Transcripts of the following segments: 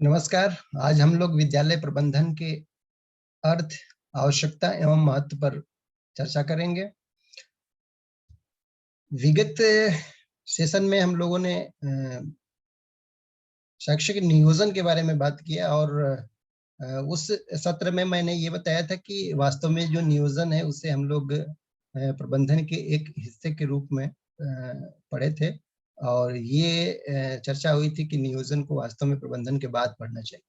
नमस्कार। आज हम लोग विद्यालय प्रबंधन के अर्थ, आवश्यकता एवं महत्व पर चर्चा करेंगे। विगत सेशन में हम लोगों ने शैक्षिक नियोजन के बारे में बात किया और उस सत्र में मैंने ये बताया था कि वास्तव में जो नियोजन है उसे हम लोग प्रबंधन के एक हिस्से के रूप में पढ़े थे और ये चर्चा हुई थी कि नियोजन को वास्तव में प्रबंधन के बाद पढ़ना चाहिए,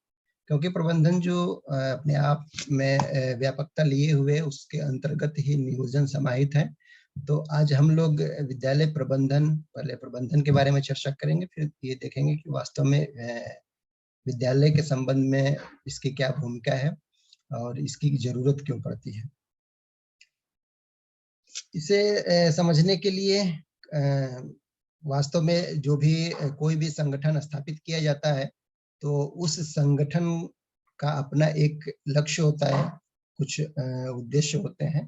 क्योंकि प्रबंधन जो अपने आप में व्यापकता लिए हुए उसके अंतर्गत ही नियोजन समाहित है। तो आज हम लोग विद्यालय प्रबंधन, पहले प्रबंधन के बारे में चर्चा करेंगे, फिर ये देखेंगे कि वास्तव में विद्यालय के संबंध में इसकी क्या भूमिका है और इसकी जरूरत क्यों पड़ती है। इसे समझने के लिए वास्तव में जो भी कोई भी संगठन स्थापित किया जाता है तो उस संगठन का अपना एक लक्ष्य होता है, कुछ उद्देश्य होते हैं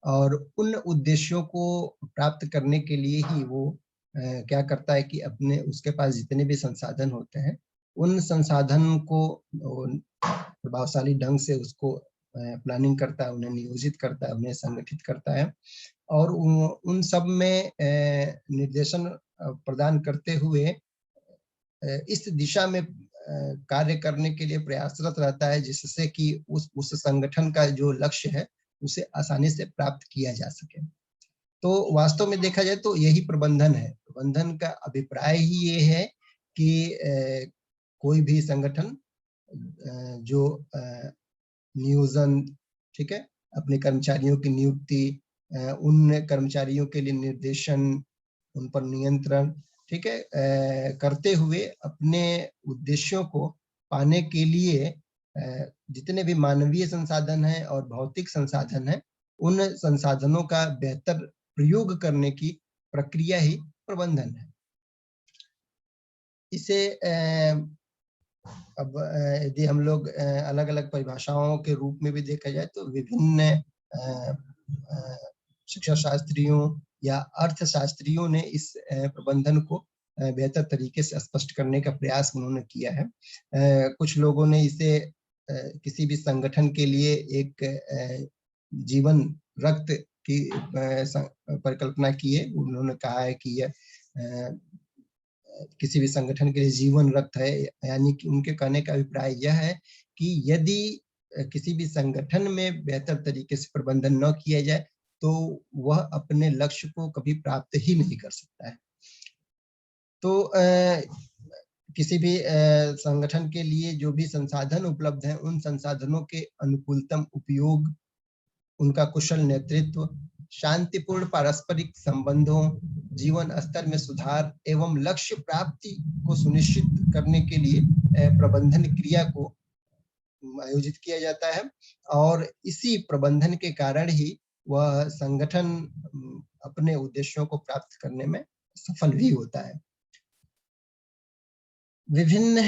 और उन उद्देश्यों को प्राप्त करने के लिए ही वो क्या करता है कि अपने उसके पास जितने भी संसाधन होते हैं उन संसाधन को प्रभावशाली ढंग से उसको प्लानिंग करता है, उन्हें नियोजित करता है, उन्हें संगठित करता है और उन सब में निर्देशन प्रदान करते हुए इस दिशा में कार्य करने के लिए प्रयासरत रहता है, जिससे कि उस संगठन का जो लक्ष्य है उसे आसानी से प्राप्त किया जा सके। तो वास्तव में देखा जाए तो यही प्रबंधन है। प्रबंधन का अभिप्राय ही ये है कि कोई भी संगठन जो नियोजन, ठीक है, अपने कर्मचारियों की नियुक्ति, उन कर्मचारियों के लिए निर्देशन, उन पर नियंत्रण, ठीक है, करते हुए अपने उद्देश्यों को पाने के लिए जितने भी मानवीय संसाधन हैं और भौतिक संसाधन हैं, उन संसाधनों का बेहतर प्रयोग करने की प्रक्रिया ही प्रबंधन है। इसे अब यदि हम लोग अलग-अलग परिभाषाओं के रूप में भी देखा जाए तो विभिन्न शिक्षा शास्त्रियों या अर्थशास्त्रियों ने इस प्रबंधन को बेहतर तरीके से स्पष्ट करने का प्रयास उन्होंने किया है। कुछ लोगों ने इसे किसी भी संगठन के लिए एक जीवन रक्त की परिकल्पना की है। उन्होंने कहा है कि यह किसी भी संगठन के लिए जीवन रक्त है, यानी कि उनके कहने का अभिप्राय यह है कि यदि किसी भी संगठन में बेहतर तरीके से प्रबंधन न किया जाए तो वह अपने लक्ष्य को कभी प्राप्त ही नहीं कर सकता है। तो किसी भी संगठन के लिए जो भी संसाधन उपलब्ध हैं उन संसाधनों के अनुकूलतम उपयोग, उनका कुशल नेतृत्व, शांतिपूर्ण पारस्परिक संबंधों, जीवन स्तर में सुधार एवं लक्ष्य प्राप्ति को सुनिश्चित करने के लिए प्रबंधन क्रिया को आयोजित किया जाता है और इसी प्रबंधन के कारण ही वह संगठन अपने उद्देश्यों को प्राप्त करने में सफल भी होता है। विभिन्न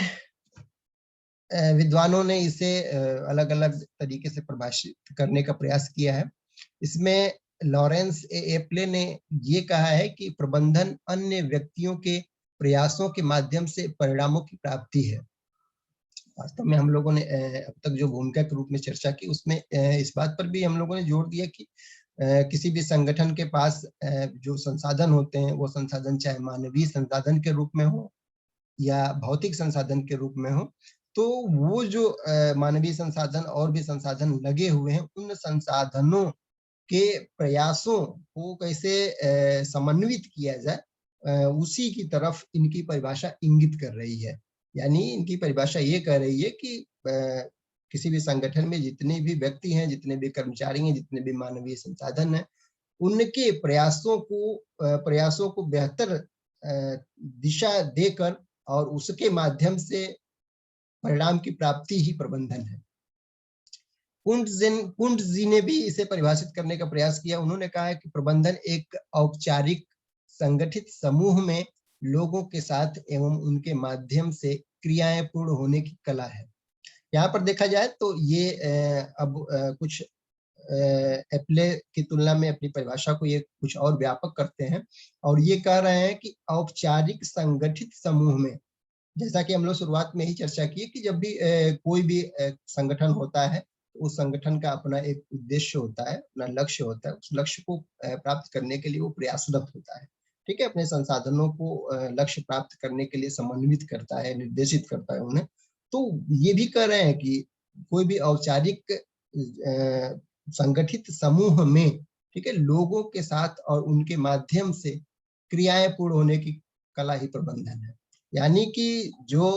विद्वानों ने इसे अलग-अलग तरीके से परिभाषित करने का प्रयास किया है। इसमें लॉरेंस एप्ले ने ये कहा है कि प्रबंधन अन्य व्यक्तियों के प्रयासों के माध्यम से परिणामों की प्राप्ति है। वास्तव में हम लोगों ने अब तक जो भूमिका के रूप में चर्चा की उसमें इस बात पर भी हम लोगों ने जोर दिया कि किसी भी संगठन के पास जो संसाधन होते हैं वो संसाधन चाहे मानवीय संसाधन के रूप में हो या भौतिक संसाधन के रूप में हो, तो वो जो मानवीय संसाधन और भी संसाधन लगे हुए हैं उन संसाधनों के प्रयासों को कैसे समन्वित किया जाए, उसी की तरफ इनकी परिभाषा इंगित कर रही है। यानी इनकी परिभाषा ये कह रही है कि किसी भी संगठन में जितने भी व्यक्ति हैं, जितने भी कर्मचारी हैं, जितने भी मानवीय संसाधन हैं, उनके प्रयासों को बेहतर दिशा देकर और उसके माध्यम से परिणाम की प्राप्ति ही प्रबंधन है। कुंट जी ने भी इसे परिभाषित करने का प्रयास किया। उन्होंने कहा है कि प्रबंधन एक औपचारिक संगठित समूह में लोगों के साथ एवं उनके माध्यम से क्रियाएं पूर्ण होने की कला है। यहाँ पर देखा जाए तो ये अब कुछ एप्ले की तुलना में अपनी परिभाषा को ये कुछ और व्यापक करते हैं और ये कह रहे हैं कि औपचारिक संगठित समूह में जैसा कि हम लोग शुरुआत में ही चर्चा की कि जब भी कोई भी संगठन होता है, तो उस संगठन का अपना एक उद्देश्य होता है, अपना लक्ष्य होता है। उस लक्ष्य को प्राप्त करने के लिए वो प्रयासरत होता है, ठीक है? अपने संसाधनों को लक्ष्य प्राप्त करने के लिए समन्वित करता है, निर्देशित करता है उन्हें। तो ये भी कह रहे हैं कि कोई भी औपचारिक संगठित समूह में, ठीक है, लोगों के साथ और उनके माध्यम से क्रियाएं पूर्ण होने की कला ही प्रबंधन है। यानी कि जो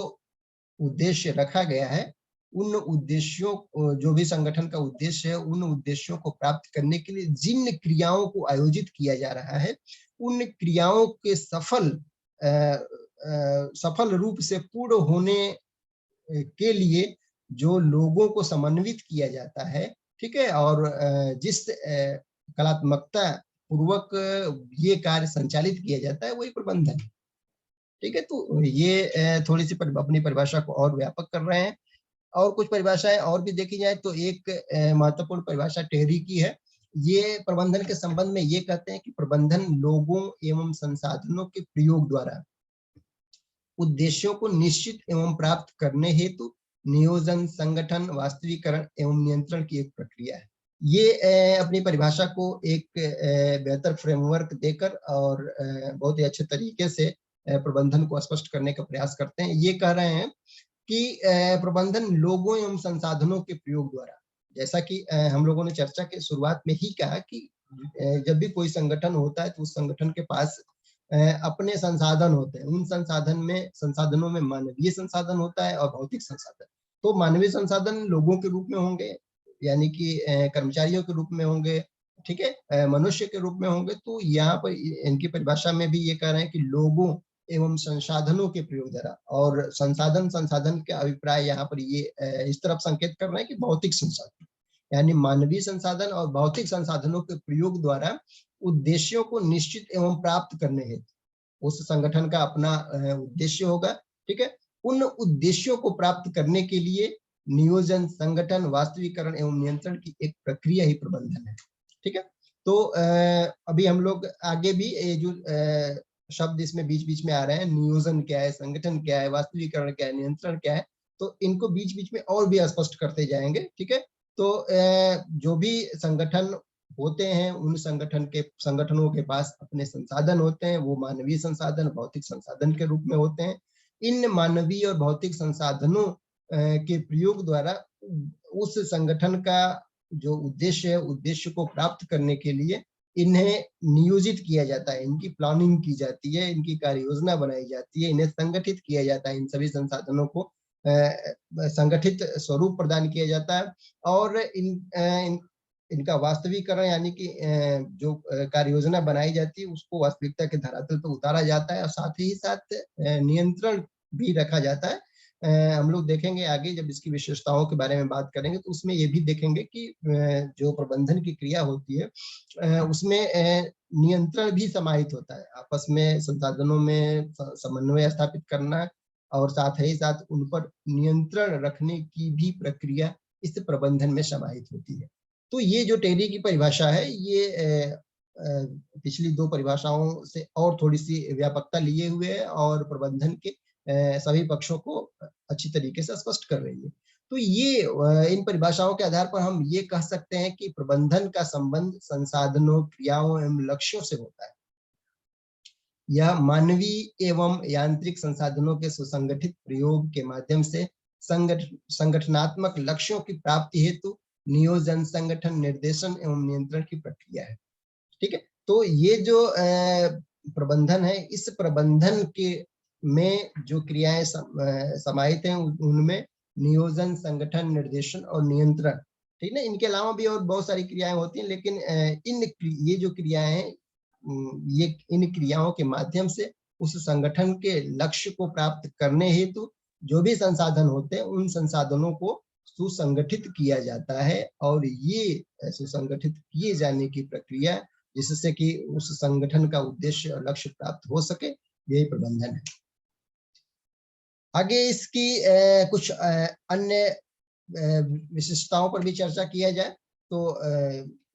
उद्देश्य रखा गया है, उन उद्देश्यों, जो भी संगठन का उद्देश्य है, उन उद्देश्यों को प्राप्त करने के लिए जिन क्रियाओं को आयोजित किया जा रहा है, उन क्रियाओं के सफल रूप से पूर्ण होने के लिए जो लोगों को समन्वित किया जाता है, ठीक है, और जिस कलात्मकता पूर्वक ये कार्य संचालित किया जाता है, वही प्रबंधन है, ठीक है। तो ये थोड़ी सी अपनी परिभाषा को और व्यापक कर रहे हैं। और कुछ परिभाषाएं और भी देखी जाए तो एक महत्वपूर्ण परिभाषा टेरी की है। ये प्रबंधन के संबंध में ये कहते हैं कि प्रबंधन लोगों एवं संसाधनों के प्रयोग द्वारा उद्देश्यों को निश्चित एवं प्राप्त करने हेतु नियोजन, संगठन, वास्तविकरण एवं नियंत्रण की एक प्रक्रिया है। ये अपनी परिभाषा को एक बेहतर फ्रेमवर्क देकर और बहुत ही अच्छे तरीके से प्रबंधन को स्पष्ट करने का प्रयास करते हैं। ये कह रहे हैं कि प्रबंधन लोगों एवं संसाधनों के प्रयोग द्वारा, जैसा कि हम लोगों ने चर्चा के शुरुआत में ही कहा कि जब भी कोई संगठन होता है तो उस संगठन के पास अपने संसाधन होते हैं। उन संसाधनों में मानवीय संसाधन होता है और भौतिक संसाधन। तो मानवीय संसाधन लोगों के रूप में होंगे, यानी कि कर्मचारियों के रूप में होंगे, ठीक है, मनुष्य के रूप में होंगे। तो यहाँ पर इनकी परिभाषा में भी ये कह रहे हैं कि लोगों एवं संसाधनों के प्रयोग द्वारा, और संसाधन के अभिप्राय यहाँ पर ये इस तरफ संकेत कर रहे हैं कि भौतिक संसाधन, यानी मानवीय संसाधन और भौतिक संसाधनों के प्रयोग द्वारा उद्देश्यों को निश्चित एवं प्राप्त करने हेतु उस संगठन का अपना उद्देश्य होगा, ठीक है। उन उद्देश्यों को प्राप्त करने के लिए नियोजन, संगठन, वास्तविकरण एवं नियंत्रण की एक प्रक्रिया ही प्रबंधन है, ठीक है। तो अभी हम लोग आगे भी जो शब्द इसमें बीच बीच में आ रहे हैं, नियोजन क्या है, संगठन क्या है, वास्तविकरण क्या है, नियंत्रण क्या है, तो इनको बीच बीच में और भी स्पष्ट करते जाएंगे, ठीक है। तो जो भी संगठन होते हैं, उन संगठनों के पास अपने संसाधन होते हैं। वो मानवीय संसाधन, भौतिक संसाधन के रूप में होते हैं। इन मानवीय और भौतिक संसाधनों के प्रयोग द्वारा उस संगठन का जो उद्देश्य है, उद्देश्य को प्राप्त करने के लिए इन्हें नियोजित किया जाता है, इनकी प्लानिंग की जाती है, इनकी कार्य योजना बनाई जाती है, इन्हें संगठित किया जाता है, इन सभी संसाधनों को संगठित स्वरूप प्रदान किया जाता है। और इनका वास्तविकरण, यानी कि जो कार्य योजना बनाई जाती है उसको वास्तविकता के धरातल पर उतारा जाता है, और साथ ही साथ नियंत्रण भी रखा जाता है। हम लोग देखेंगे आगे जब इसकी विशेषताओं के बारे में बात करेंगे तो उसमें ये भी देखेंगे कि जो प्रबंधन की क्रिया होती है उसमें नियंत्रण भी समाहित होता है। आपस में संसाधनों में समन्वय स्थापित करना और साथ ही साथ उन पर नियंत्रण रखने की भी प्रक्रिया इस प्रबंधन में समाहित होती है। तो ये जो टेरी की परिभाषा है, ये पिछली दो परिभाषाओं से और थोड़ी सी व्यापकता लिए हुए है और प्रबंधन के सभी पक्षों को अच्छी तरीके से स्पष्ट कर रही है। तो ये इन परिभाषाओं के आधार पर हम ये कह सकते हैं कि प्रबंधन का संबंध संसाधनों, क्रियाओं एवं लक्ष्यों से होता है। यह मानवीय एवं यांत्रिक संसाधनों के सुसंगठित प्रयोग के माध्यम से संगठनात्मक लक्ष्यों की प्राप्ति हेतु नियोजन, संगठन, निर्देशन एवं नियंत्रण की प्रक्रिया है, ठीक है। तो ये जो प्रबंधन है, इस प्रबंधन के में जो क्रियाएं समाहित हैं उनमें नियोजन, संगठन, निर्देशन और नियंत्रण, ठीक है। इनके अलावा भी और बहुत सारी क्रियाएं होती हैं, लेकिन ये जो क्रियाएं हैं, ये इन क्रियाओं के माध्यम से उस संगठन के लक्ष्य को प्राप्त करने हेतु जो भी संसाधन होते हैं उन संसाधनों को सुसंगठित किया जाता है, और ये सुसंगठित किए जाने की प्रक्रिया जिससे कि उस संगठन का उद्देश्य और लक्ष्य प्राप्त हो सके, यही प्रबंधन है। आगे इसकी कुछ अन्य विशिष्टताओं पर भी चर्चा किया जाए तो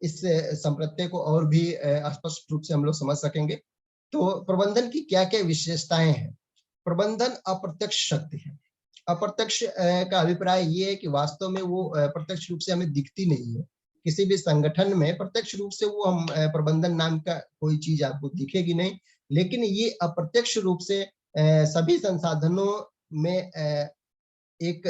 इस संप्रत्यय को और भी स्पष्ट रूप से हम लोग समझ सकेंगे। तो प्रबंधन की क्या क्या विशेषताएं हैं, प्रबंधन अप्रत्यक्ष शक्ति है। अप्रत्यक्ष का अभिप्राय ये है कि वास्तव में वो प्रत्यक्ष रूप से हमें दिखती नहीं है। किसी भी संगठन में प्रत्यक्ष रूप से वो हम प्रबंधन नाम का कोई चीज आपको दिखेगी नहीं, लेकिन ये अप्रत्यक्ष रूप से सभी संसाधनों में एक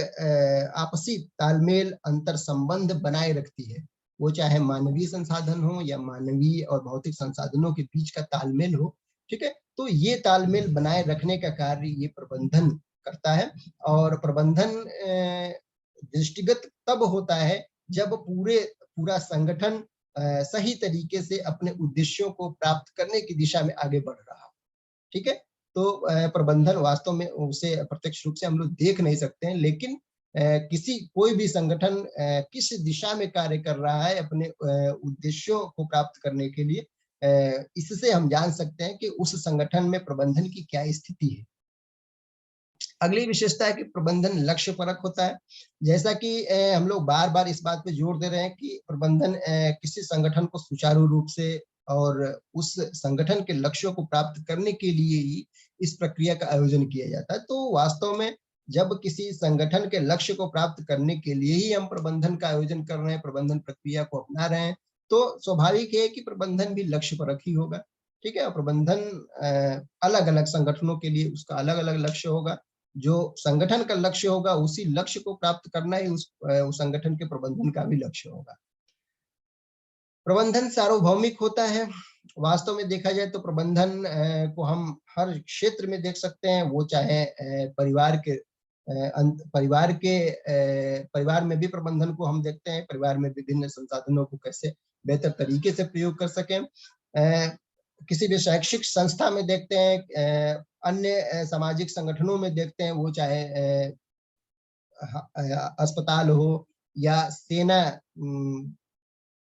आपसी तालमेल, अंतर संबंध बनाए रखती है। वो चाहे मानवीय संसाधन हो या मानवीय और भौतिक संसाधनों के बीच का तालमेल हो, ठीक है। तो ये तालमेल बनाए रखने का कार्य ये प्रबंधन करता है। और प्रबंधन दृष्टिगत तब होता है जब पूरा संगठन सही तरीके से अपने उद्देश्यों को प्राप्त करने की दिशा में आगे बढ़ रहा हो, ठीक है। तो प्रबंधन वास्तव में उसे प्रत्यक्ष रूप से हम लोग देख नहीं सकते हैं, लेकिन कोई भी संगठन किस दिशा में कार्य कर रहा है अपने उद्देश्यों को प्राप्त करने के लिए, इससे हम जान सकते हैं कि उस संगठन में प्रबंधन की क्या स्थिति है। अगली विशेषता है कि प्रबंधन लक्ष्य परक होता है। जैसा कि हम लोग बार-बार इस बात पे जोर दे रहे हैं कि प्रबंधन किसी संगठन को सुचारू रूप से और उस संगठन के लक्ष्यों को प्राप्त करने के लिए ही इस प्रक्रिया का आयोजन किया जाता है। तो वास्तव में जब किसी संगठन के लक्ष्य को प्राप्त करने के लिए ही हम प्रबंधन का आयोजन कर रहे हैं, प्रबंधन प्रक्रिया को अपना रहे हैं, तो स्वाभाविक है कि प्रबंधन भी लक्ष्य परक ही होगा, ठीक है। प्रबंधन अलग-अलग संगठनों के लिए उसका अलग-अलग लक्ष्य होगा। जो संगठन का लक्ष्य होगा उसी लक्ष्य को प्राप्त करना ही उस संगठन के प्रबंधन का भी लक्ष्य होगा। प्रबंधन सार्वभौमिक होता है। वास्तव में देखा जाए तो प्रबंधन को हम हर क्षेत्र में देख सकते हैं। वो चाहे परिवार में भी प्रबंधन को हम देखते हैं। परिवार में विभिन्न संसाधनों को कैसे बेहतर तरीके से प्रयोग कर सकें। किसी भी शैक्षिक संस्था में देखते हैं, अन्य सामाजिक संगठनों में देखते हैं, वो चाहे अस्पताल हो या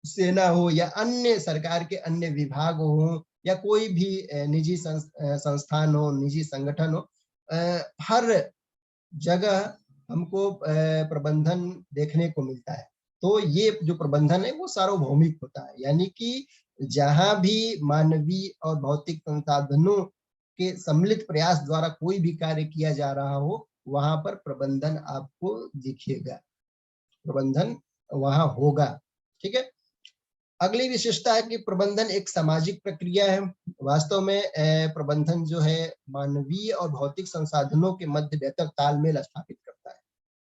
सेना हो या अन्य सरकार के अन्य विभाग हो या कोई भी निजी संस्थान हो, निजी संगठन हो, हर जगह हमको प्रबंधन देखने को मिलता है। तो ये जो प्रबंधन है वो सार्वभौमिक होता है, यानी कि जहाँ भी मानवीय और भौतिक संसाधनों के सम्मिलित प्रयास द्वारा कोई भी कार्य किया जा रहा हो, वहां पर प्रबंधन आपको दिखेगा, प्रबंधन वहां होगा, ठीक है। अगली विशेषता है कि प्रबंधन एक सामाजिक प्रक्रिया है। वास्तव में प्रबंधन जो है मानवीय और भौतिक संसाधनों के मध्य बेहतर तालमेल स्थापित करता है।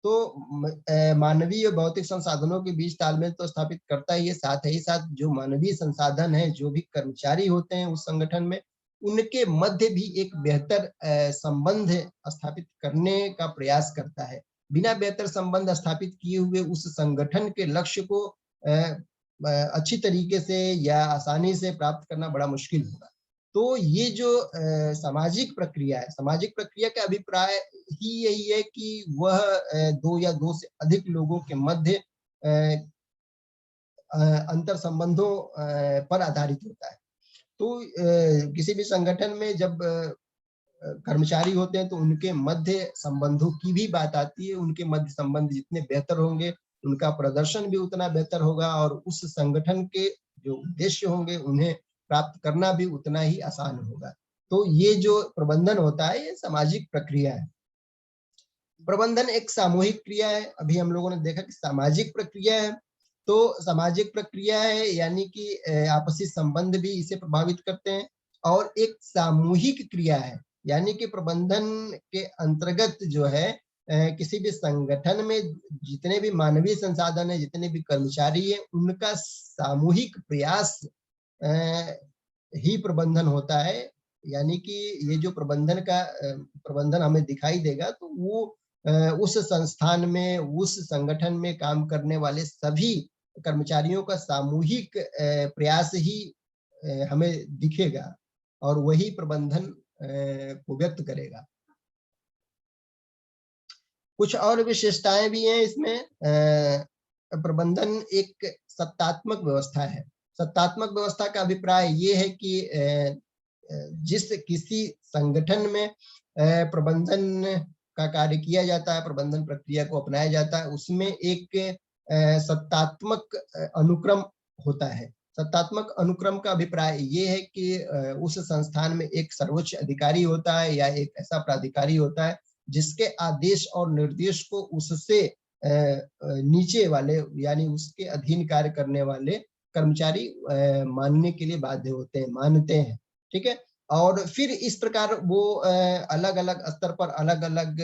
तो मानवीय और भौतिक संसाधनों के बीच तालमेल तो स्थापित करता ही है, साथ ही साथ जो मानवीय संसाधन है, जो भी कर्मचारी होते हैं उस संगठन में, उनके मध्य भी एक बेहतर संबंध स्थापित करने का प्रयास करता है। बिना बेहतर संबंध स्थापित किए हुए उस संगठन के लक्ष्य को अच्छी तरीके से या आसानी से प्राप्त करना बड़ा मुश्किल होगा। तो ये जो सामाजिक प्रक्रिया है, सामाजिक प्रक्रिया का अभिप्राय ही यही है कि वह दो या दो से अधिक लोगों के मध्य अंतर संबंधों पर आधारित होता है। तो किसी भी संगठन में जब कर्मचारी होते हैं तो उनके मध्य संबंधों की भी बात आती है। उनके मध्य संबंध जितने बेहतर होंगे, उनका प्रदर्शन भी उतना बेहतर होगा और उस संगठन के जो उद्देश्य होंगे उन्हें प्राप्त करना भी उतना ही आसान होगा। तो ये जो प्रबंधन होता है ये सामाजिक प्रक्रिया है। प्रबंधन एक सामूहिक क्रिया है। अभी हम लोगों ने देखा कि सामाजिक प्रक्रिया है, तो सामाजिक प्रक्रिया है यानी कि आपसी संबंध भी इसे प्रभावित करते हैं। और एक सामूहिक क्रिया है यानी कि प्रबंधन के अंतर्गत जो है किसी भी संगठन में जितने भी मानवीय संसाधन है, जितने भी कर्मचारी है, उनका सामूहिक प्रयास ही प्रबंधन होता है। यानी कि ये जो प्रबंधन हमें दिखाई देगा तो वो उस संस्थान में, उस संगठन में काम करने वाले सभी कर्मचारियों का सामूहिक प्रयास ही हमें दिखेगा और वही प्रबंधन को व्यक्त करेगा। कुछ और विशेषताएं भी हैं इसमें। प्रबंधन एक सत्तात्मक व्यवस्था है। सत्तात्मक व्यवस्था का अभिप्राय ये है कि जिस किसी संगठन में प्रबंधन का कार्य किया जाता है, प्रबंधन प्रक्रिया को अपनाया जाता है, उसमें एक सत्तात्मक अनुक्रम होता है। सत्तात्मक अनुक्रम का अभिप्राय ये है कि उस संस्थान में एक सर्वोच्च अधिकारी होता है या एक ऐसा प्राधिकारी होता है जिसके आदेश और निर्देश को उससे नीचे वाले यानी उसके अधीन कार्य करने वाले कर्मचारी मानने के लिए बाध्य होते हैं, मानते हैं। ठीक है, और फिर इस प्रकार वो अलग-अलग स्तर पर अलग-अलग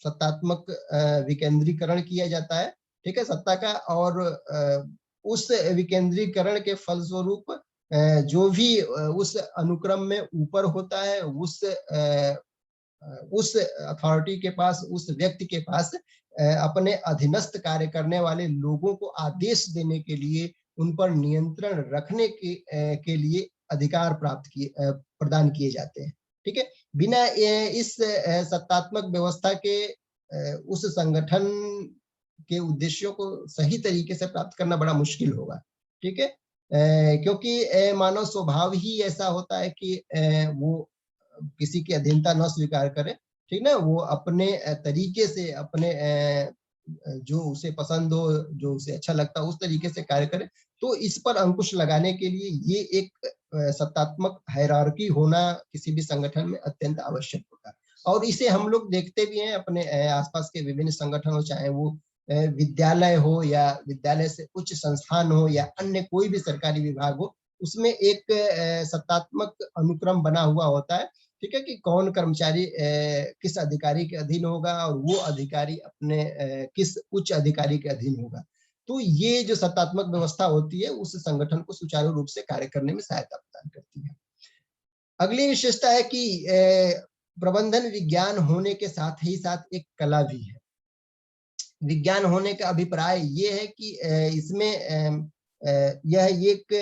सत्तात्मक विकेंद्रीकरण किया जाता है। ठीक है, सत्ता का, और उस विकेंद्रीकरण के फलस्वरूप जो भी उस अनुक्रम में ऊपर होता है, उस अथॉरिटी के पास, उस व्यक्ति के पास अपने अधीनस्थ कार्य करने वाले लोगों को आदेश देने के लिए, उन पर नियंत्रण रखने के लिए अधिकार प्रदान किए जाते हैं। ठीक है, बिना इस सत्तात्मक व्यवस्था के उस संगठन के उद्देश्यों को सही तरीके से प्राप्त करना बड़ा मुश्किल होगा। ठीक है, क्योंकि मानव स्वभाव ही ऐसा होता है कि वो किसी की अधीनता न स्वीकार करे। ठीक ना, वो अपने तरीके से, अपने जो उसे पसंद हो, जो उसे अच्छा लगता है, उस तरीके से कार्य करे। तो इस पर अंकुश लगाने के लिए ये एक सत्तात्मक हायरार्की होना किसी भी संगठन में अत्यंत आवश्यक होता है। और इसे हम लोग देखते भी हैं अपने आसपास के विभिन्न संगठन हो, चाहे वो विद्यालय हो या विद्यालय से उच्च संस्थान हो या अन्य कोई भी सरकारी विभाग हो, उसमें एक सत्तात्मक अनुक्रम बना हुआ होता है। ठीक है, कि कौन कर्मचारी किस अधिकारी के अधीन होगा और वो अधिकारी अपने किस उच्च अधिकारी के अधीन होगा। तो ये जो सत्तात्मक व्यवस्था होती है, उस संगठन को सुचारू रूप से कार्य करने में सहायता प्रदान करती है। अगली विशेषता है कि प्रबंधन विज्ञान होने के साथ ही साथ एक कला भी है। विज्ञान होने का अभिप्राय ये है कि इसमें यह एक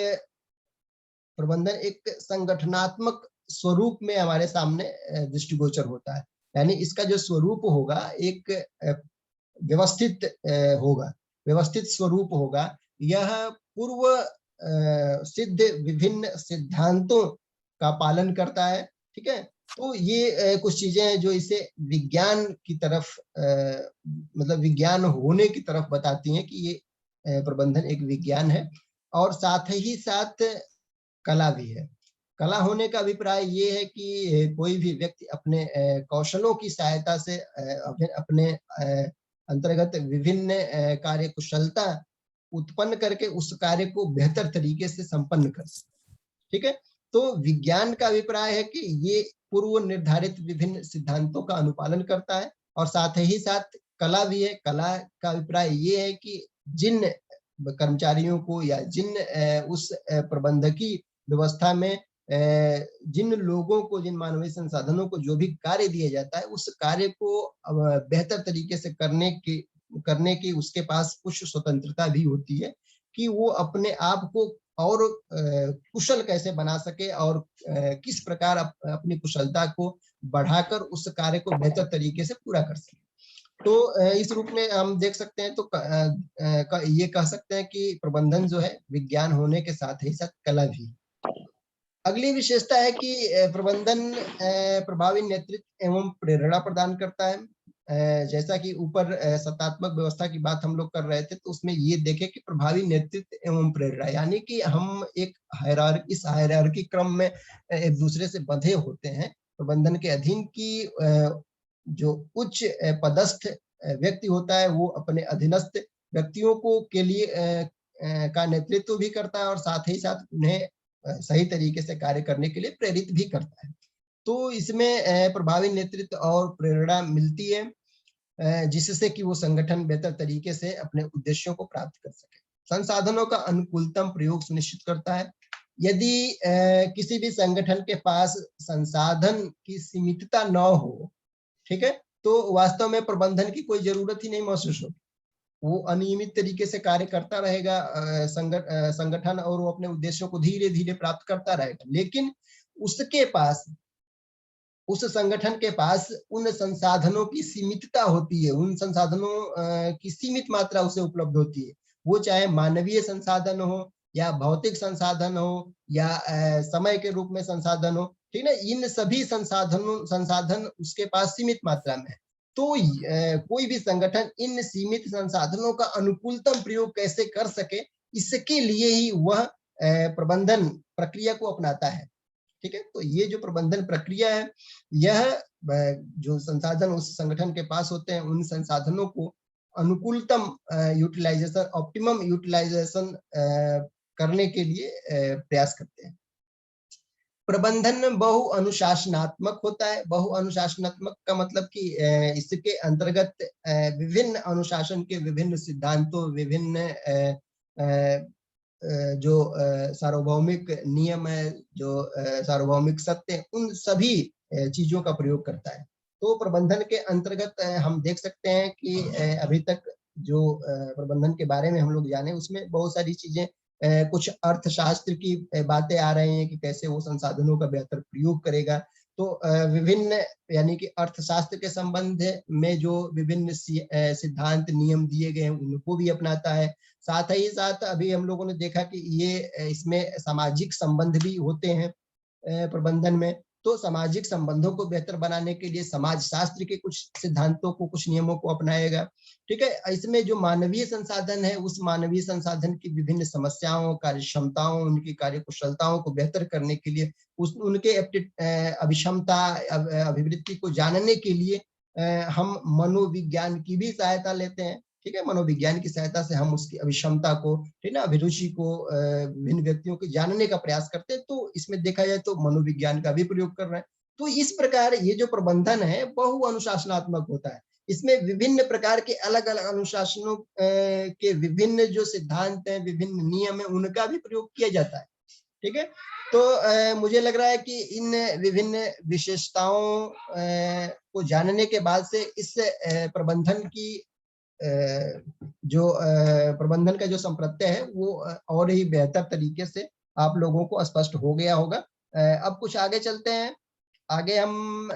प्रबंधन एक संगठनात्मक स्वरूप में हमारे सामने दृष्टिगोचर होता है। यानी इसका जो स्वरूप होगा एक व्यवस्थित होगा, व्यवस्थित स्वरूप होगा। यह पूर्व सिद्ध विभिन्न सिद्धांतों का पालन करता है। ठीक है, तो ये कुछ चीजें हैं जो इसे विज्ञान की तरफ मतलब विज्ञान होने की तरफ बताती हैं कि ये प्रबंधन एक विज्ञान है। और साथ ही साथ कला भी है। कला होने का अभिप्राय ये है कि कोई भी व्यक्ति अपने कौशलों की सहायता से अपने अंतर्गत विभिन्न कार्य कुशलता उत्पन्न करके उस कार्य को बेहतर तरीके से संपन्न कर सके। ठीक है, तो विज्ञान का अभिप्राय है कि ये पूर्व निर्धारित विभिन्न सिद्धांतों का अनुपालन करता है। और साथ ही साथ कला भी है। कला का अभिप्राय ये है कि जिन कर्मचारियों को या जिन उस प्रबंधकीय व्यवस्था में जिन लोगों को, जिन मानवीय संसाधनों को जो भी कार्य दिया जाता है, उस कार्य को बेहतर तरीके से करने की उसके पास कुछ स्वतंत्रता भी होती है कि वो अपने आप को और कुशल कैसे बना सके और किस प्रकार अपनी कुशलता को बढ़ाकर उस कार्य को बेहतर तरीके से पूरा कर सके। तो इस रूप में हम देख सकते हैं, तो ये कह सकते हैं कि प्रबंधन जो है विज्ञान होने के साथ ही साथ कला भी। अगली विशेषता है कि प्रबंधन प्रभावी नेतृत्व एवं प्रेरणा प्रदान करता है। जैसा कि ऊपर सत्तात्मक व्यवस्था की बात हम लोग कर रहे थे, तो उसमें ये देखें कि प्रभावी नेतृत्व एवं प्रेरणा, यानी कि हम एक इस हायरार्की क्रम में एक दूसरे से बंधे होते हैं। प्रबंधन के अधीन की जो उच्च पदस्थ व्यक्ति होता है, वो अपने अधीनस्थ व्यक्तियों को के लिए का नेतृत्व भी करता है और साथ ही साथ उन्हें सही तरीके से कार्य करने के लिए प्रेरित भी करता है। तो इसमें प्रभावी नेतृत्व और प्रेरणा मिलती है जिससे कि वो संगठन बेहतर तरीके से अपने उद्देश्यों को प्राप्त कर सके। संसाधनों का अनुकूलतम प्रयोग सुनिश्चित करता है। यदि किसी भी संगठन के पास संसाधन की सीमितता न हो, ठीक है, तो वास्तव में प्रबंधन की कोई जरूरत ही नहीं महसूस होगी। वो अनियमित तरीके से कार्य करता रहेगा संगठन, और वो अपने उद्देश्यों को धीरे धीरे प्राप्त करता रहेगा। लेकिन उसके पास, उस संगठन के पास उन संसाधनों की सीमितता होती है, उन संसाधनों की सीमित मात्रा उसे उपलब्ध होती है। वो चाहे मानवीय संसाधन हो या भौतिक संसाधन हो या समय के रूप में संसाधन हो, ठीक है, इन सभी संसाधन उसके पास सीमित मात्रा में है। तो कोई भी संगठन इन सीमित संसाधनों का अनुकूलतम प्रयोग कैसे कर सके, इसके लिए ही वह प्रबंधन प्रक्रिया को अपनाता है। ठीक है, तो ये जो प्रबंधन प्रक्रिया है, यह जो संसाधन उस संगठन के पास होते हैं, उन संसाधनों को अनुकूलतम यूटिलाइजेशन, ऑप्टिमम यूटिलाइजेशन करने के लिए प्रयास करते हैं। प्रबंधन बहु अनुशासनात्मक होता है। बहु अनुशासनात्मक का मतलब कि इसके अंतर्गत विभिन्न अनुशासन के विभिन्न सिद्धांतों, विभिन्न जो सार्वभौमिक नियम है, जो सार्वभौमिक सत्य, उन सभी चीजों का प्रयोग करता है। तो प्रबंधन के अंतर्गत हम देख सकते हैं कि अभी तक जो प्रबंधन के बारे में हम लोग जाने, उसमें बहुत सारी चीजें, कुछ अर्थशास्त्र की बातें आ रही हैं कि कैसे वो संसाधनों का बेहतर प्रयोग करेगा। तो विभिन्न, यानी कि अर्थशास्त्र के संबंध में जो विभिन्न सिद्धांत नियम दिए गए हैं, उनको भी अपनाता है। साथ ही साथ अभी हम लोगों ने देखा कि ये इसमें सामाजिक संबंध भी होते हैं प्रबंधन में। तो सामाजिक संबंधों को बेहतर बनाने के लिए समाज शास्त्र के कुछ सिद्धांतों को, कुछ नियमों को अपनाएगा। ठीक है, इसमें जो मानवीय संसाधन है, उस मानवीय संसाधन की विभिन्न समस्याओं, कार्य क्षमताओं, उनकी कार्य कुशलताओं को बेहतर करने के लिए, उनके अभिक्षमता, अभिवृत्ति को जानने के लिए हम मनोविज्ञान की भी सहायता लेते हैं। ठीक है, मनोविज्ञान की सहायता से हम उसकी अभिक्षमता को, ठीक है, अभिरुचि को भिन्न व्यक्तियों के जानने का प्रयास करते हैं। तो इसमें देखा जाए तो मनोविज्ञान का भी प्रयोग कर रहे हैं। तो इस प्रकार ये जो प्रबंधन है बहु अनुशासनात्मक होता है। इसमें विभिन्न प्रकार के अलग अलग अनुशासनों के विभिन्न जो सिद्धांत हैं, विभिन्न नियम है, उनका भी प्रयोग किया जाता है। ठीक है, तो मुझे लग रहा है कि इन विभिन्न विशेषताओं को जानने के बाद से इस प्रबंधन की जो प्रबंधन का जो संप्रत्यय है, वो और ही बेहतर तरीके से आप लोगों को स्पष्ट हो गया होगा। अब कुछ आगे चलते हैं। आगे हम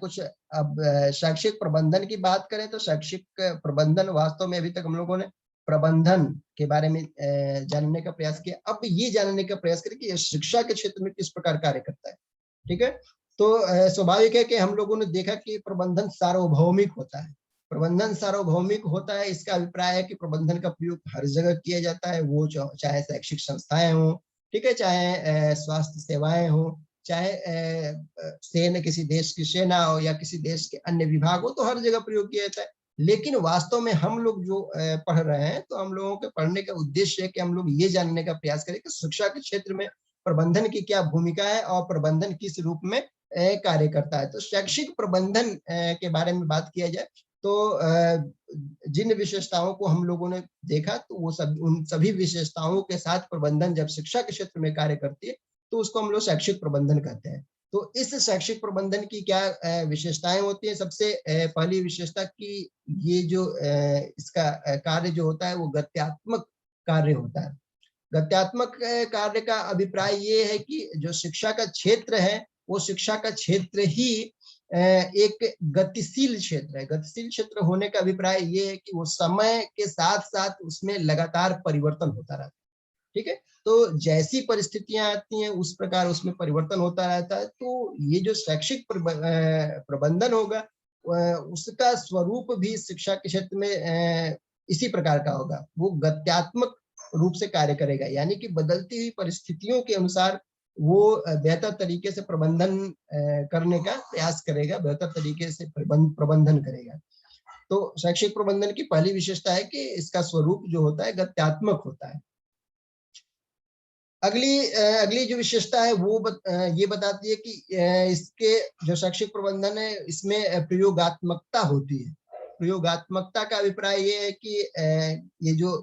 कुछ अब शैक्षिक प्रबंधन की बात करें तो शैक्षिक प्रबंधन वास्तव में अभी तक हम लोगों ने प्रबंधन के बारे में जानने का प्रयास किया। अब ये जानने का प्रयास करें कि शिक्षा के क्षेत्र में किस प्रकार कार्य करता है। ठीक है, तो स्वाभाविक है कि हम लोगों ने देखा कि प्रबंधन सार्वभौमिक होता है। प्रबंधन सार्वभौमिक होता है, इसका अभिप्राय है कि प्रबंधन का प्रयोग हर जगह किया जाता है, वो चाहे शैक्षिक संस्थाएं हो, ठीक है, चाहे स्वास्थ्य सेवाएं हो, चाहे सेना, किसी देश की सेना हो या किसी देश के अन्य विभाग हो, तो हर जगह प्रयोग किया जाता है। लेकिन वास्तव में हम लोग जो पढ़ रहे हैं, तो हम लोगों के पढ़ने का उद्देश्य है कि हम लोग ये जानने का प्रयास करें कि शिक्षा के क्षेत्र में प्रबंधन की क्या भूमिका है और प्रबंधन किस रूप में कार्य करता है। तो शैक्षिक प्रबंधन के बारे में बात किया जाए तो जिन विशेषताओं को हम लोगों ने देखा, तो वो सब, उन सभी विशेषताओं के साथ प्रबंधन जब शिक्षा के क्षेत्र में कार्य करती है, तो उसको हम लोग शैक्षिक प्रबंधन कहते हैं। तो इस शैक्षिक प्रबंधन की क्या विशेषताएं होती है? सबसे पहली विशेषता कि ये जो इसका कार्य जो होता है, वो गत्यात्मक कार्य होता है। गत्यात्मक कार्य का अभिप्राय ये है कि जो शिक्षा का क्षेत्र है, वो शिक्षा का क्षेत्र ही एक गतिशील क्षेत्र है। गतिशील क्षेत्र होने का अभिप्राय ये है कि वो समय के साथ साथ उसमें लगातार परिवर्तन होता रहता है। ठीक है, तो जैसी परिस्थितियां आती हैं, उस प्रकार उसमें परिवर्तन होता रहता है। तो ये जो शैक्षिक प्रबंधन होगा, उसका स्वरूप भी शिक्षा के क्षेत्र में इसी प्रकार का होगा। वो गत्यात्मक रूप से कार्य करेगा, यानी कि बदलती हुई परिस्थितियों के अनुसार वो बेहतर तरीके से प्रबंधन करने का प्रयास करेगा, बेहतर तरीके से प्रबंधन करेगा। तो शैक्षिक प्रबंधन की पहली विशेषता है कि इसका स्वरूप जो होता है गत्यात्मक होता है। अगली जो विशेषता है वो ये बताती है कि इसके जो शैक्षिक प्रबंधन है, इसमें प्रयोगात्मकता होती है। प्रयोगात्मकता का अभिप्राय ये है कि ये जो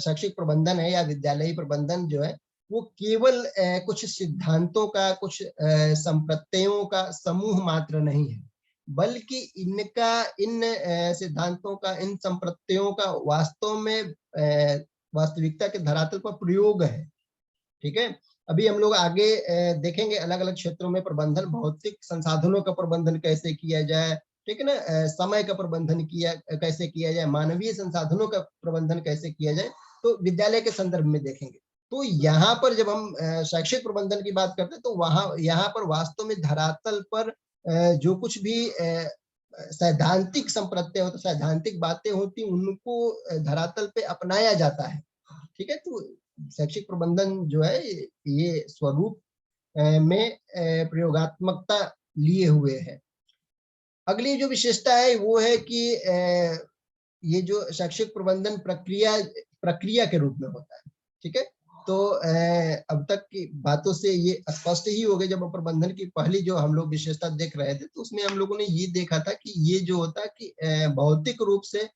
शैक्षिक प्रबंधन है या विद्यालयी प्रबंधन जो है, वो केवल कुछ सिद्धांतों का, कुछ संप्रत्ययों का समूह मात्र नहीं है, बल्कि इन सिद्धांतों का, इन संप्रत्ययों का वास्तव में वास्तविकता के धरातल पर प्रयोग है। ठीक है, अभी हम लोग आगे देखेंगे अलग अलग क्षेत्रों में प्रबंधन, भौतिक संसाधनों का प्रबंधन कैसे किया जाए, ठीक है ना, समय का प्रबंधन कैसे किया जाए, मानवीय संसाधनों का प्रबंधन कैसे किया जाए, तो विद्यालय के संदर्भ में देखेंगे। तो यहाँ पर जब हम शैक्षिक प्रबंधन की बात करते हैं, तो यहाँ पर वास्तव में धरातल पर जो कुछ भी सैद्धांतिक संप्रत्यय होता, सैद्धांतिक बातें होती, उनको धरातल पे अपनाया जाता है। ठीक है। तो शैक्षिक प्रबंधन जो है ये स्वरूप में प्रयोगात्मकता लिए हुए है। अगली जो विशेषता है वो है कि ये जो शैक्षिक प्रबंधन प्रक्रिया के रूप में होता है। ठीक है। तो अब तक की बातों से ये स्पष्ट ही हो गया, जब प्रबंधन की पहली जो हम लोग विशेषता देख रहे थे तो उसमें हम लोगों ने ये देखा था कि ये जो होता है कि भौतिक रूप से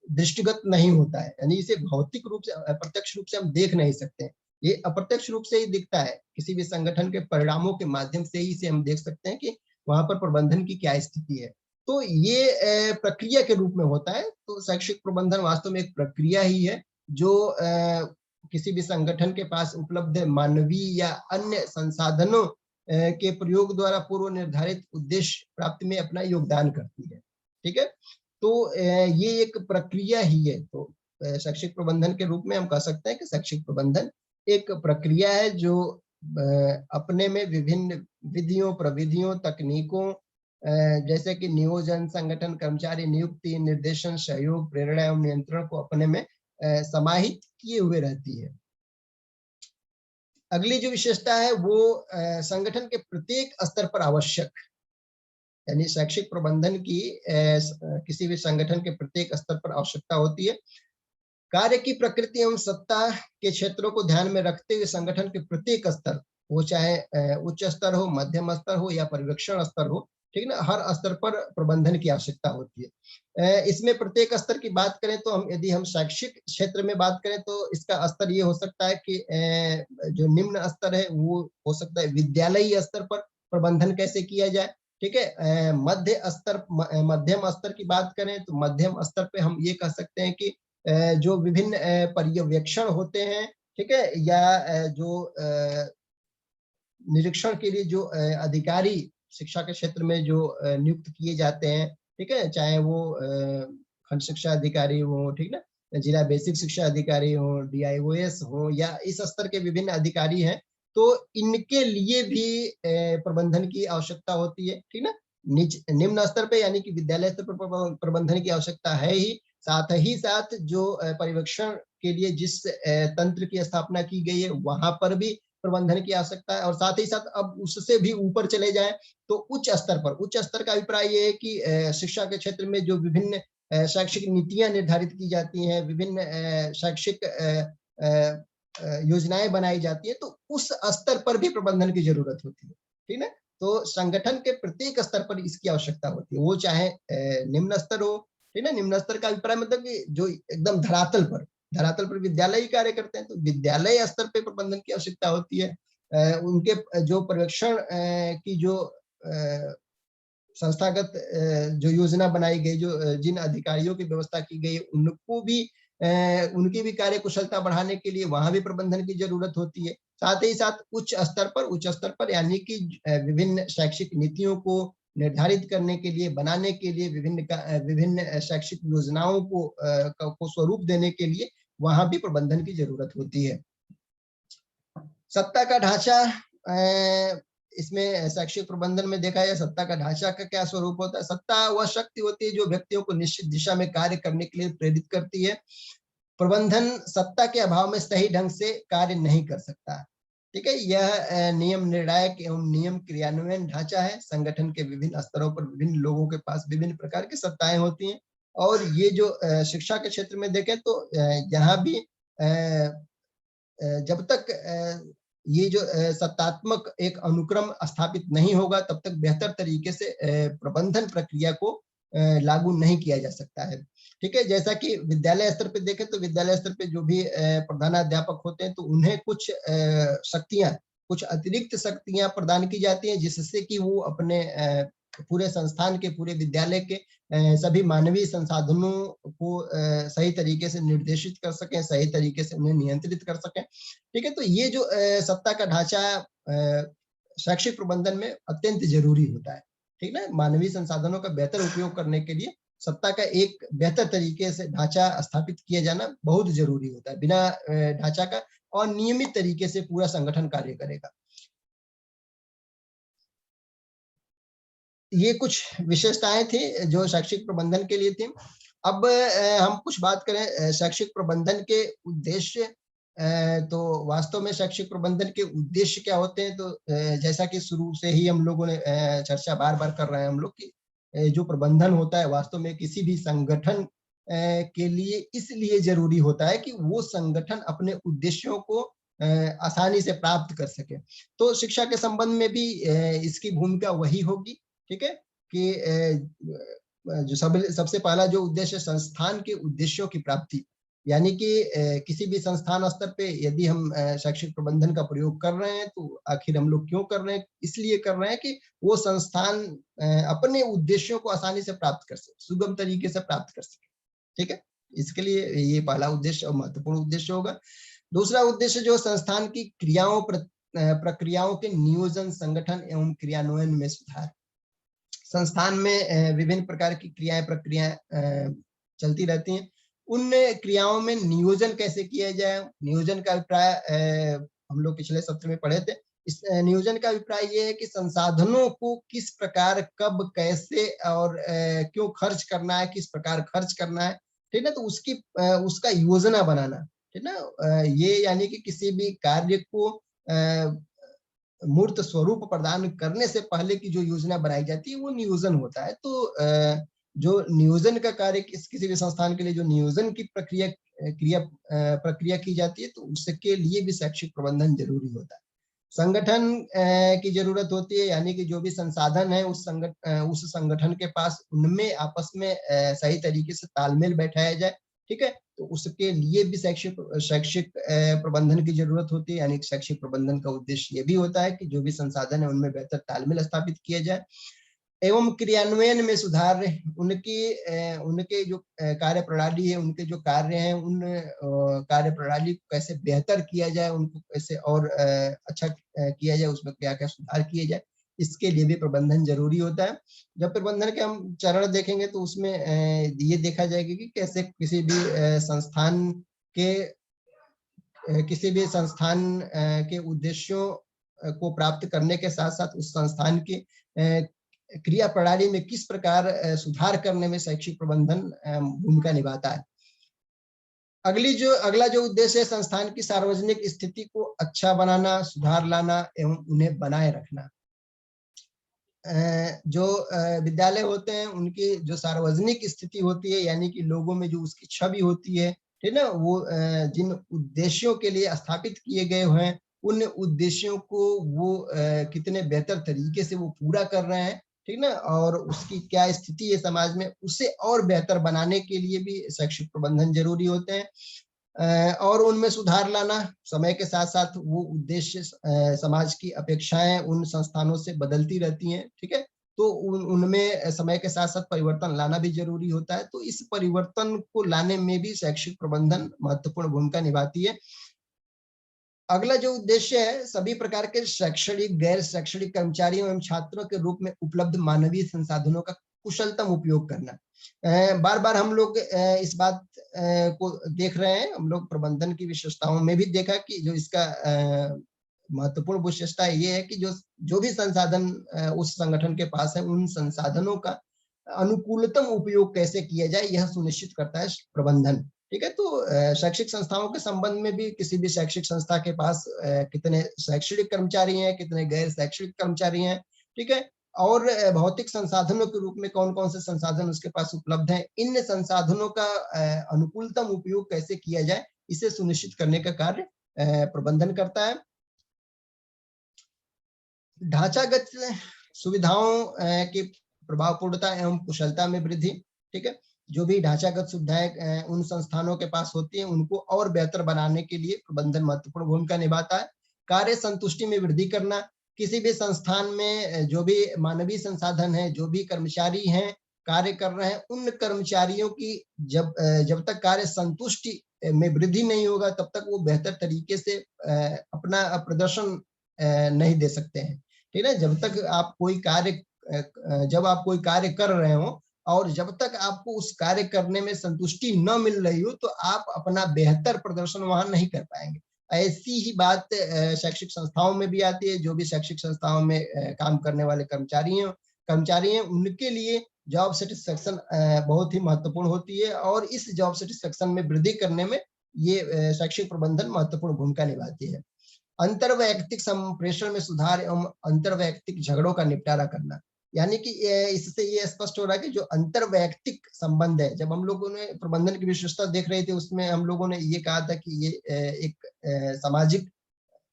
दृष्टिगत नहीं होता है, यानी इसे भौतिक रूप से अप्रत्यक्ष रूप से हम देख नहीं सकते। ये अप्रत्यक्ष रूप से ही दिखता है, किसी भी संगठन के परिणामों के माध्यम से ही इसे हम देख सकते हैं कि वहां पर प्रबंधन की क्या स्थिति है। तो ये प्रक्रिया के रूप में होता है। तो शैक्षिक प्रबंधन वास्तव में एक प्रक्रिया ही है जो किसी भी संगठन के पास उपलब्ध मानवीय या अन्य संसाधनों के प्रयोग द्वारा पूर्व निर्धारित उद्देश्य प्राप्ति में अपना योगदान करती है। ठीक है। तो ये एक प्रक्रिया ही है। तो शैक्षिक प्रबंधन के रूप में हम कह सकते हैं कि शैक्षिक प्रबंधन एक प्रक्रिया है जो अपने में विभिन्न विधियों, प्रविधियों, तकनीकों जैसे कि नियोजन, संगठन, कर्मचारी नियुक्ति, निर्देशन, सहयोग, प्रेरणा एवं नियंत्रण को अपने में समाहित किए हुए रहती है। अगली जो विशेषता है वो संगठन के प्रत्येक स्तर पर आवश्यक, यानी शैक्षिक प्रबंधन की किसी भी संगठन के प्रत्येक स्तर पर आवश्यकता होती है। कार्य की प्रकृति एवं सत्ता के क्षेत्रों को ध्यान में रखते हुए संगठन के प्रत्येक स्तर, वो चाहे उच्च स्तर हो, मध्यम स्तर हो या पर्यवेक्षण स्तर हो, ठीक ना, हर स्तर पर प्रबंधन की आवश्यकता होती है। इसमें प्रत्येक स्तर की बात करें तो यदि हम शैक्षिक क्षेत्र में बात करें तो इसका स्तर ये हो सकता है कि जो निम्न स्तर है वो हो सकता है विद्यालयी स्तर पर प्रबंधन कैसे किया जाए। ठीक है। मध्यम स्तर की बात करें तो मध्यम स्तर पे हम ये कह सकते हैं कि जो विभिन्न पर्यवेक्षण होते हैं, ठीक है, या जो निरीक्षण के लिए जो अधिकारी शिक्षा के क्षेत्र में जो नियुक्त किए जाते हैं, ठीक है, चाहे वो खंड शिक्षा अधिकारी हो, ठीक ना, जिला बेसिक शिक्षा अधिकारी हो, DIOS हो, या इस स्तर के विभिन्न अधिकारी हैं, तो इनके लिए भी प्रबंधन की आवश्यकता होती है। ठीक ना। निम्न स्तर पे यानी कि विद्यालय स्तर पर प्रबंधन की आवश्यकता है ही साथ जो पर्यवेक्षण के लिए जिस तंत्र की स्थापना की गई है वहां पर भी प्रबंधन की आवश्यकता है। और साथ ही साथ अब उससे भी ऊपर चले जाएं तो उच्च स्तर का अभिप्राय ये है कि शिक्षा के क्षेत्र में जो विभिन्न शैक्षिक नीतियां निर्धारित की जाती हैं, विभिन्न शैक्षिक योजनाएं बनाई जाती है, तो उस स्तर पर भी प्रबंधन की जरूरत होती है। ठीक है। तो संगठन के प्रत्येक स्तर पर इसकी आवश्यकता होती है, वो चाहे निम्न स्तर हो, ठीक है। निम्न स्तर का अभिप्राय मतलब कि जो एकदम धरातल पर विद्यालय ही कार्य करते हैं, तो विद्यालय स्तर पे प्रबंधन की आवश्यकता होती है। उनके जो पर्यवेक्षण की जो संस्थागत जो योजना बनाई गई, जो जिन अधिकारियों की व्यवस्था की गई, उनको भी उनकी भी कार्य कुशलता बढ़ाने के लिए वहां भी प्रबंधन की जरूरत होती है। साथ ही साथ उच्च स्तर पर यानी कि विभिन्न शैक्षिक नीतियों को निर्धारित करने के लिए, बनाने के लिए, विभिन्न शैक्षिक योजनाओं को स्वरूप देने के लिए वहां भी प्रबंधन की जरूरत होती है। सत्ता का ढांचा, इसमें शैक्षिक प्रबंधन में देखा जाए सत्ता का ढांचा का क्या स्वरूप होता है। सत्ता वह शक्ति होती है जो व्यक्तियों को निश्चित दिशा में कार्य करने के लिए प्रेरित करती है। प्रबंधन सत्ता के अभाव में सही ढंग से कार्य नहीं कर सकता। ठीक है। यह नियम निर्णायक एवं नियम क्रियान्वयन ढांचा है। संगठन के विभिन्न स्तरों पर विभिन्न लोगों के पास विभिन्न प्रकार की सत्ताएं होती हैं। और ये जो शिक्षा के क्षेत्र में देखें तो यहाँ भी जब तक ये जो सत्तात्मक एक अनुक्रम स्थापित नहीं होगा तब तक बेहतर तरीके से प्रबंधन प्रक्रिया को लागू नहीं किया जा सकता है। ठीक है। जैसा कि विद्यालय स्तर पे देखें तो विद्यालय स्तर पे जो भी प्रधानाध्यापक होते हैं तो उन्हें कुछ शक्तियां, कुछ अतिरिक्त शक्तियां प्रदान की जाती हैं जिससे कि वो अपने पूरे संस्थान के, पूरे विद्यालय के सभी मानवीय संसाधनों को सही तरीके से निर्देशित कर सकें, सही तरीके से उन्हें नियंत्रित कर सकें। ठीक है। तो ये जो सत्ता का ढांचा शैक्षिक प्रबंधन में अत्यंत जरूरी होता है। ठीक है। मानवीय संसाधनों का बेहतर उपयोग करने के लिए सत्ता का एक बेहतर तरीके से ढांचा स्थापित किया जाना बहुत जरूरी होता है। बिना ढांचा का अनियमित तरीके से पूरा संगठन कार्य करेगा। ये कुछ विशेषताएं थी जो शैक्षिक प्रबंधन के लिए थी। अब हम कुछ बात करें शैक्षिक प्रबंधन के उद्देश्य। तो वास्तव में शैक्षिक प्रबंधन के उद्देश्य क्या होते हैं, तो जैसा कि शुरू से ही हम लोगों ने चर्चा बार-बार कर रहे हैं हम लोग कि जो प्रबंधन होता है वास्तव में किसी भी संगठन के लिए इसलिए ज़रूरी होता है कि वो संगठन अपने उद्देश्यों को आसानी से प्राप्त कर सके। तो शिक्षा के संबंध में भी इसकी भूमिका वही होगी, ठीक है? कि जो सबसे पहला जो उद्देश्य संस्थान के उद्देश्यों की प्राप्ति, यानी कि किसी भी संस्थान स्तर पे यदि हम शैक्षिक प्रबंधन का प्रयोग कर रहे हैं, तो आखिर हम लोग क्यों कर रहे हैं? इसलिए कर रहे हैं कि वो संस्थान अपने उद्देश्यों को आसानी से प्राप्त कर सके, सुगम तरीके से प्राप्त कर सके, ठीक है? इसके लिए ये पहला उद्देश्य और महत्वपूर्ण उद्देश्य होगा। दूसरा उद्देश्य जो संस्थान की क्रियाओं प्रक्रियाओं के नियोजन, संगठन एवं क्रियान्वयन में सुधार। संस्थान में विभिन्न प्रकार की क्रियाएं प्रक्रियाएं चलती रहती हैं। उन क्रियाओं में नियोजन कैसे किया जाए? नियोजन का अभिप्राय हम लोग पिछले सत्र में पढ़े थे। इस नियोजन का अभिप्राय ये है कि संसाधनों को किस प्रकार, कब, कैसे और क्यों खर्च करना है, किस प्रकार खर्च करना है, ठीक है? तो उसका योजना बनाना, ठीक ना? ये यानी कि किसी भी कार्य को मूर्त स्वरूप प्रदान करने से पहले की जो योजना बनाई जाती है वो नियोजन होता है। तो जो नियोजन का कार्य किसी भी संस्थान के लिए जो नियोजन की प्रक्रिया की जाती है, तो उसके लिए भी शैक्षिक प्रबंधन जरूरी होता है। संगठन की जरूरत होती है, यानी कि जो भी संसाधन है उस संगठन के पास उनमें आपस में सही तरीके से तालमेल बैठाया जाए, ठीक है? तो उसके लिए भी शैक्षिक प्रबंधन की जरूरत होती है, यानी शैक्षिक प्रबंधन का उद्देश्य ये भी होता है कि जो भी संसाधन है उनमें बेहतर तालमेल स्थापित किया जाए एवं क्रियान्वयन में सुधार। उनके जो कार्य प्रणाली है, उनके जो कार्य हैं, उन कार्य प्रणाली को कैसे बेहतर किया जाए, उनको कैसे और अच्छा किया जाए, उसमें क्या-क्या सुधार किए जाए, इसके लिए भी प्रबंधन जरूरी होता है। जब प्रबंधन के हम चरण देखेंगे तो उसमें ये देखा जाएगा कि कैसे किसी भी संस्थान के उद्देश्यों को प्राप्त करने के साथ-साथ उस संस्थान की क्रिया प्रणाली में किस प्रकार सुधार करने में शैक्षिक प्रबंधन भूमिका निभाता है। अगला जो उद्देश्य है संस्थान की सार्वजनिक स्थिति को अच्छा बनाना, सुधार लाना एवं उन्हें बनाए रखना। जो विद्यालय होते हैं उनकी जो सार्वजनिक स्थिति होती है, यानी कि लोगों में जो उसकी छवि होती है, ठीक ना? वो जिन उद्देश्यों के लिए स्थापित किए गए हैं, उन उद्देश्यों को वो कितने बेहतर तरीके से वो पूरा कर रहे हैं, ठीक ना? और उसकी क्या स्थिति है समाज में, उसे और बेहतर बनाने के लिए भी शैक्षिक प्रबंधन जरूरी होते हैं। और उनमें सुधार लाना, समय के साथ-साथ वो उद्देश्य समाज की अपेक्षाएं उन संस्थानों से बदलती रहती हैं, ठीक है? तो उनमें समय के साथ-साथ परिवर्तन लाना भी जरूरी होता है। तो इस परिवर्तन को लाने में भी शैक्षिक प्रबंधन महत्वपूर्ण भूमिका निभाती है। अगला जो उद्देश्य है, सभी प्रकार के शैक्षणिक, गैर शैक्षणिक कर्मचारियों एवं छात्रों के रूप में उपलब्ध मानवीय संसाधनों का कुशलतम उपयोग करना। बार-बार हम लोग इस बात को देख रहे हैं, हम लोग प्रबंधन की विशेषताओं में भी देखा कि जो इसका महत्वपूर्ण विशेषता ये है कि जो भी संसाधन उस संगठन के पास है, उन संसाधनों का अनुकूलतम उपयोग कैसे किया जाए, यह सुनिश्चित करता है प्रबंधन, ठीक है? तो शैक्षिक संस्थाओं के संबंध में भी किसी भी शैक्षिक संस्था के पास कितने शैक्षणिक कर्मचारी हैं, कितने गैर शैक्षणिक कर्मचारी हैं, ठीक है? और भौतिक संसाधनों के रूप में कौन-कौन से संसाधन उसके पास उपलब्ध हैं, इन संसाधनों का अनुकूलतम उपयोग कैसे किया जाए, इसे सुनिश्चित करने का कार्य प्रबंधन करता है। ढांचागत सुविधाओं की प्रभावपूर्णता एवं कुशलता में वृद्धि, ठीक है? जो भी ढांचागत सुविधाएं उन संस्थानों के पास होती हैं, उनको और बेहतर बनाने के लिए प्रबंधन महत्वपूर्ण भूमिका निभाता है। कार्य संतुष्टि में वृद्धि करना, किसी भी संस्थान में जो भी मानवीय संसाधन है, जो भी कर्मचारी हैं, कार्य कर रहे हैं, उन कर्मचारियों की जब तक कार्य संतुष्टि में वृद्धि नहीं होगा, तब तक वो बेहतर तरीके से अपना प्रदर्शन नहीं दे सकते हैं, ठीक है? जब आप कोई कार्य कर रहे हो और जब तक आपको उस कार्य करने में संतुष्टि न मिल रही हो, तो आप अपना बेहतर प्रदर्शन वहां नहीं कर पाएंगे। ऐसी ही बात शैक्षिक संस्थाओं में भी आती है। जो भी शैक्षिक संस्थाओं में काम करने वाले कर्मचारी हैं, उनके लिए जॉब सेटिस्फेक्शन बहुत ही महत्वपूर्ण होती है, और इस जॉब सेटिस्फेक्शन में वृद्धि करने में ये शैक्षिक प्रबंधन महत्वपूर्ण भूमिका निभाती है। अंतरवैयक्तिक संप्रेषण में सुधार एवं अंतरवैयक्तिक झगड़ों का निपटारा करना। यानी कि इससे ये स्पष्ट हो रहा है कि जो अंतरवैयक्तिक संबंध है, जब हम लोगों ने प्रबंधन की विशेषता देख रहे थे, उसमें हम लोगों ने ये कहा था कि ये एक सामाजिक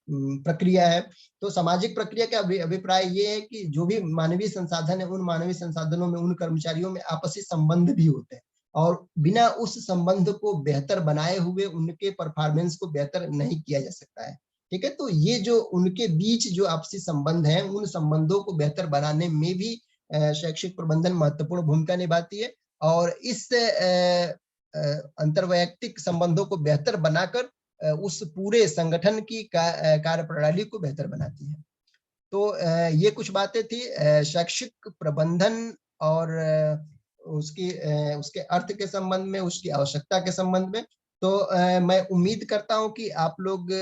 प्रक्रिया है। तो सामाजिक प्रक्रिया का अभिप्राय ये है कि जो भी मानवीय संसाधन है, उन मानवीय संसाधनों में उन कर्मचारियों में आपसी संबंध भी होते हैं, और बिना उस संबंध को बेहतर बनाए हुए उनके परफॉर्मेंस को बेहतर नहीं किया जा सकता है। ठीक है, तो ये जो उनके बीच जो आपसी संबंध है, उन संबंधों को बेहतर बनाने में भी शैक्षिक प्रबंधन महत्वपूर्ण भूमिका निभाती है, और इस अंतरवैयक्तिक संबंधों को बेहतर बनाकर उस पूरे संगठन की कार्यप्रणाली को बेहतर बनाती है। तो ये कुछ बातें थी शैक्षिक प्रबंधन और उसके अर्थ के संबंध में, उसकी आवश्यकता के संबंध में। तो मैं उम्मीद करता हूँ कि आप लोग